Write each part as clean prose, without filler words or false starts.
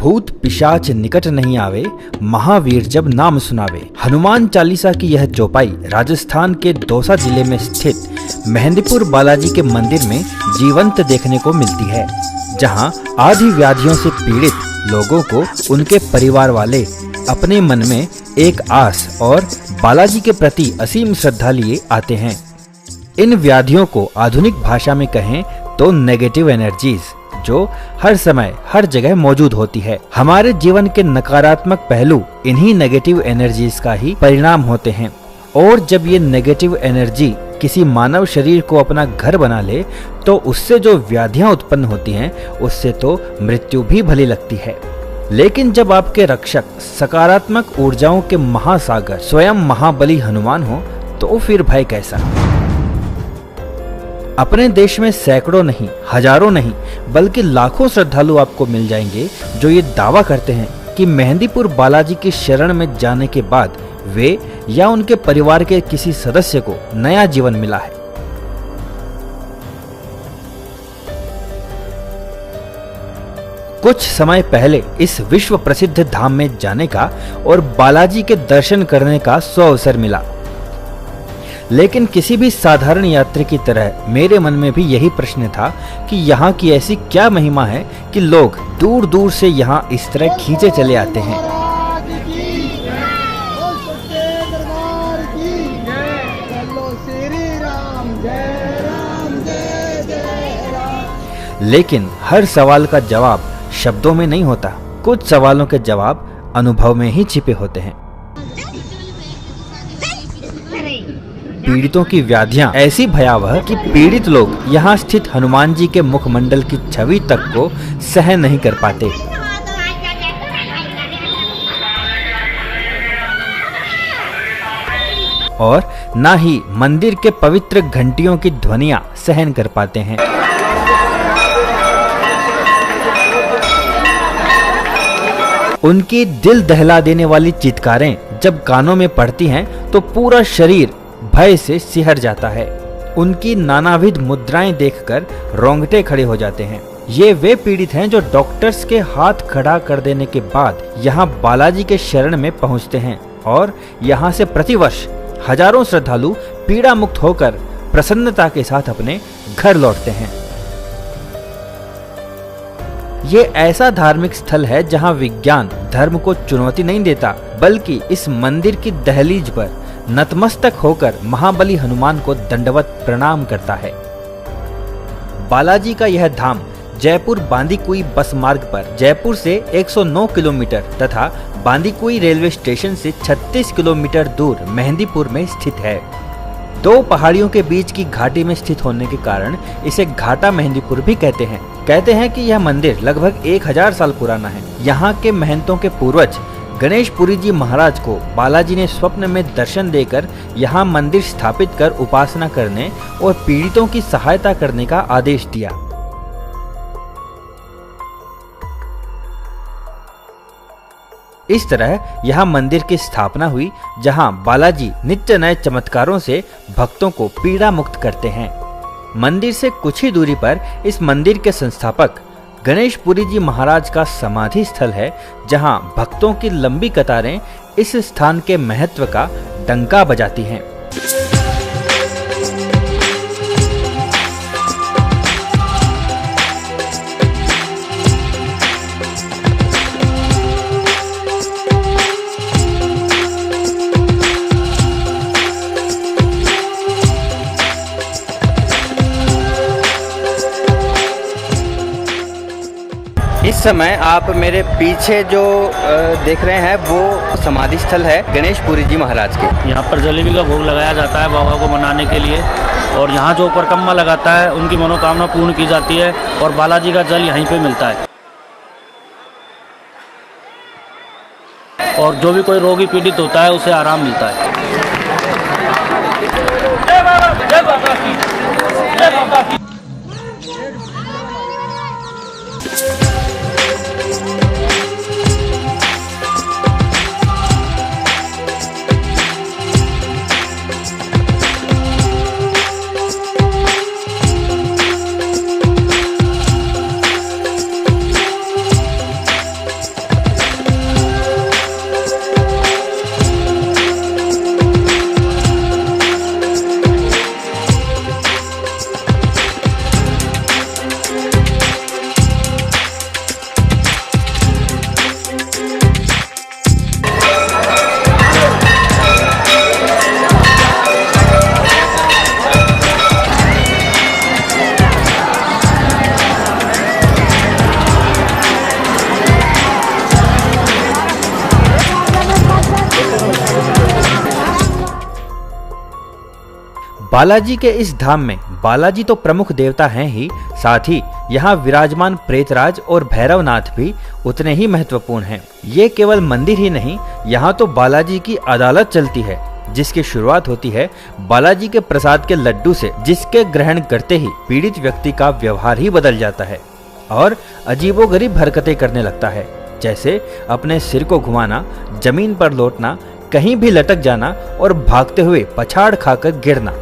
भूत पिशाच निकट नहीं आवे, महावीर जब नाम सुनावे। हनुमान चालीसा की यह चौपाई राजस्थान के दौसा जिले में स्थित मेहंदीपुर बालाजी के मंदिर में जीवंत देखने को मिलती है, जहां आदि व्याधियों से पीड़ित लोगों को उनके परिवार वाले अपने मन में एक आस और बालाजी के प्रति असीम श्रद्धा लिए आते हैं। इन व्याधियों को आधुनिक भाषा में कहें तो नेगेटिव एनर्जीज, जो हर समय हर जगह मौजूद होती है। हमारे जीवन के नकारात्मक पहलू इन्हीं नेगेटिव एनर्जीज का ही परिणाम होते हैं, और जब ये नेगेटिव एनर्जी किसी मानव शरीर को अपना घर बना ले तो उससे जो व्याधियां उत्पन्न होती हैं उससे तो मृत्यु भी भली लगती है। लेकिन जब आपके रक्षक सकारात्मक ऊर्जाओं के महासागर स्वयं महाबली हनुमान हो तो फिर भय कैसा। अपने देश में सैकड़ों नहीं, हजारों नहीं, बल्कि लाखों श्रद्धालु आपको मिल जाएंगे जो ये दावा करते हैं कि मेहंदीपुर बालाजी की शरण में जाने के बाद वे या उनके परिवार के किसी सदस्य को नया जीवन मिला है। कुछ समय पहले इस विश्व प्रसिद्ध धाम में जाने का और बालाजी के दर्शन करने का अवसर मिला, लेकिन किसी भी साधारण यात्री की तरह मेरे मन में भी यही प्रश्न था कि यहाँ की ऐसी क्या महिमा है कि लोग दूर दूर से यहाँ इस तरह खींचे चले आते हैं। लेकिन हर सवाल का जवाब शब्दों में नहीं होता, कुछ सवालों के जवाब अनुभव में ही छिपे होते हैं। पीड़ितों की व्याधियां ऐसी भयावह कि पीड़ित लोग यहाँ स्थित हनुमान जी के मुखमंडल की छवि तक को सहन नहीं कर पाते। और न ही मंदिर के पवित्र घंटियों की ध्वनियां सहन कर पाते हैं। उनकी दिल दहला देने वाली चित्कारें जब कानों में पड़ती हैं तो पूरा शरीर भय से सिहर जाता है। उनकी नानाविध मुद्राएं देखकर रोंगटे खड़े हो जाते हैं। ये वे पीड़ित हैं जो डॉक्टर्स के हाथ खड़ा कर देने के बाद यहाँ बालाजी के शरण में पहुँचते हैं, और यहाँ से प्रतिवर्ष हजारों श्रद्धालु पीड़ा मुक्त होकर प्रसन्नता के साथ अपने घर लौटते हैं। ये ऐसा धार्मिक स्थल है जहाँ विज्ञान धर्म को चुनौती नहीं देता, बल्कि इस मंदिर की दहलीज पर नतमस्तक होकर महाबली हनुमान को दंडवत प्रणाम करता है। बालाजी का यह धाम जयपुर बांदीकुई बस मार्ग पर जयपुर से 109 किलोमीटर तथा बांदीकुई रेलवे स्टेशन से 36 किलोमीटर दूर मेहंदीपुर में स्थित है। दो पहाड़ियों के बीच की घाटी में स्थित होने के कारण इसे घाटा मेहंदीपुर भी कहते हैं। कहते हैं कि यह मंदिर लगभग 1000 साल पुराना है। यहाँ के महंतों के पूर्वज गणेशपुरी जी महाराज को बालाजी ने स्वप्न में दर्शन देकर यहाँ मंदिर स्थापित कर उपासना करने और पीड़ितों की सहायता करने का आदेश दिया। इस तरह यहाँ मंदिर की स्थापना हुई, जहाँ बालाजी नित्य नए चमत्कारों से भक्तों को पीड़ा मुक्त करते हैं। मंदिर से कुछ ही दूरी पर इस मंदिर के संस्थापक गणेशपुरी जी महाराज का समाधि स्थल है, जहां भक्तों की लंबी कतारें इस स्थान के महत्व का डंका बजाती हैं। इस समय आप मेरे पीछे जो देख रहे हैं वो समाधि स्थल है गणेशपुरी जी महाराज के। यहाँ पर जलेबी का भोग लगाया जाता है बाबा को मनाने के लिए, और यहाँ जो परिक्रमा लगाता है उनकी मनोकामना पूर्ण की जाती है, और बालाजी का जल यहीं पे मिलता है। और जो भी कोई रोगी पीड़ित होता है उसे आराम मिलता है। बालाजी के इस धाम में बालाजी तो प्रमुख देवता हैं ही, साथ ही यहाँ विराजमान प्रेतराज और भैरवनाथ भी उतने ही महत्वपूर्ण हैं। ये केवल मंदिर ही नहीं, यहाँ तो बालाजी की अदालत चलती है, जिसकी शुरुआत होती है बालाजी के प्रसाद के लड्डू से, जिसके ग्रहण करते ही पीड़ित व्यक्ति का व्यवहार ही बदल जाता है और अजीबोगरीब हरकतें करने लगता है, जैसे अपने सिर को घुमाना, जमीन पर लौटना, कहीं भी लटक जाना और भागते हुए पछाड़ खाकर गिरना।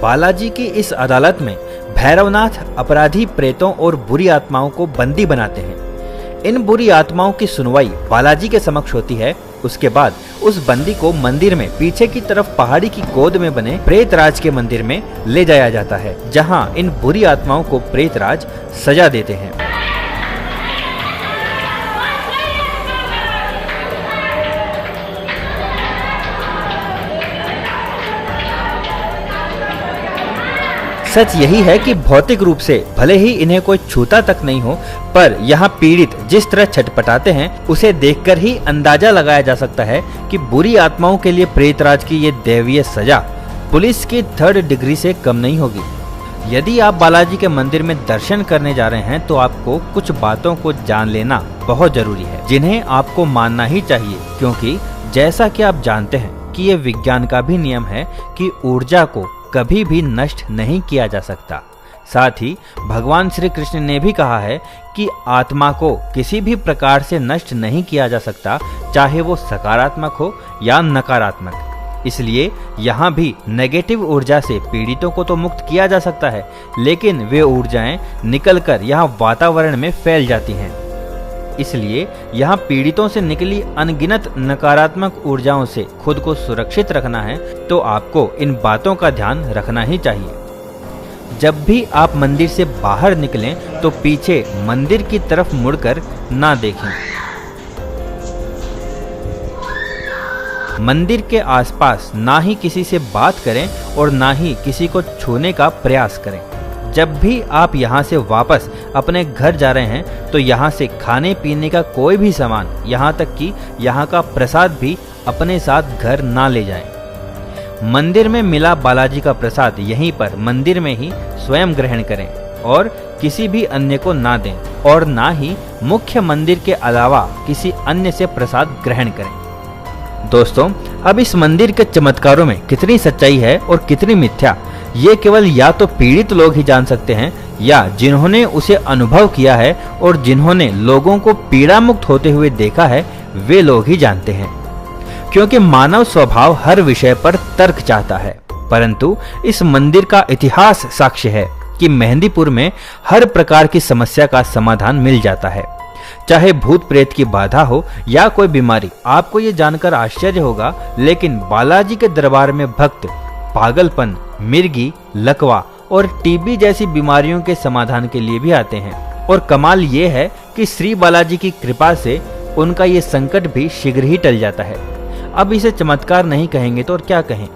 बालाजी की इस अदालत में भैरवनाथ अपराधी प्रेतों और बुरी आत्माओं को बंदी बनाते हैं। इन बुरी आत्माओं की सुनवाई बालाजी के समक्ष होती है। उसके बाद उस बंदी को मंदिर में पीछे की तरफ पहाड़ी की गोद में बने प्रेतराज के मंदिर में ले जाया जाता है, जहां इन बुरी आत्माओं को प्रेतराज सजा देते हैं। सच यही है कि भौतिक रूप से भले ही इन्हें कोई छूता तक नहीं हो, पर यहाँ पीड़ित जिस तरह छटपटाते हैं उसे देखकर ही अंदाजा लगाया जा सकता है कि बुरी आत्माओं के लिए प्रेतराज की ये दैवीय सजा पुलिस की 3rd डिग्री से कम नहीं होगी। यदि आप बालाजी के मंदिर में दर्शन करने जा रहे हैं तो आपको कुछ बातों को जान लेना बहुत जरूरी है, जिन्हें आपको मानना ही चाहिए, क्योंकि जैसा कि आप जानते हैं कि ये विज्ञान का भी नियम है कि ऊर्जा को कभी भी नष्ट नहीं किया जा सकता। साथ ही भगवान श्री कृष्ण ने भी कहा है कि आत्मा को किसी भी प्रकार से नष्ट नहीं किया जा सकता, चाहे वो सकारात्मक हो या नकारात्मक। इसलिए यहाँ भी नेगेटिव ऊर्जा से पीड़ितों को तो मुक्त किया जा सकता है, लेकिन वे ऊर्जाएं निकलकर यहाँ वातावरण में फैल जाती हैं। इसलिए यहाँ पीड़ितों से निकली अनगिनत नकारात्मक ऊर्जाओं से खुद को सुरक्षित रखना है, तो आपको इन बातों का ध्यान रखना ही चाहिए। जब भी आप मंदिर से बाहर निकलें तो पीछे मंदिर की तरफ मुड़कर ना देखें। मंदिर के आसपास ना ही किसी से बात करें और ना ही किसी को छूने का प्रयास करें। जब भी आप यहाँ से वापस अपने घर जा रहे हैं तो यहाँ से खाने पीने का कोई भी सामान, यहाँ तक कि यहाँ का प्रसाद भी अपने साथ घर ना ले जाएं। मंदिर में मिला बालाजी का प्रसाद यहीं पर मंदिर में ही स्वयं ग्रहण करें और किसी भी अन्य को ना दें, और ना ही मुख्य मंदिर के अलावा किसी अन्य से प्रसाद ग्रहण करें। दोस्तों, अब इस मंदिर के चमत्कारों में कितनी सच्चाई है और कितनी मिथ्या, ये केवल या तो पीड़ित लोग ही जान सकते हैं, या जिन्होंने उसे अनुभव किया है और जिन्होंने लोगों को पीड़ा मुक्त होते हुए देखा है, वे लोग ही जानते हैं। क्योंकि मानव स्वभाव हर विषय पर तर्क चाहता है, परंतु इस मंदिर का इतिहास साक्ष्य है कि मेहंदीपुर में हर प्रकार की समस्या का समाधान मिल जाता है, चाहे भूत प्रेत की बाधा हो या कोई बीमारी। आपको ये जानकर आश्चर्य होगा, लेकिन बालाजी के दरबार में भक्त पागलपन, मिर्गी, लकवा और टीबी जैसी बीमारियों के समाधान के लिए भी आते हैं। और कमाल ये है कि श्री बालाजी की कृपा से उनका ये संकट भी शीघ्र ही टल जाता है। अब इसे चमत्कार नहीं कहेंगे तो और क्या कहें।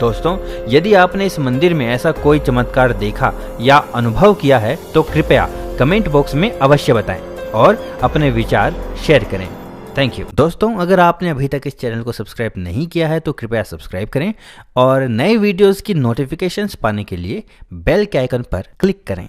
दोस्तों, यदि आपने इस मंदिर में ऐसा कोई चमत्कार देखा या अनुभव किया है तो कृपया कमेंट बॉक्स में अवश्य बताएं और अपने विचार शेयर करें। Thank you. दोस्तों, अगर आपने अभी तक इस चैनल को सब्सक्राइब नहीं किया है तो कृपया सब्सक्राइब करें और नए वीडियोस की नोटिफिकेशंस पाने के लिए बेल के आइकन पर क्लिक करें।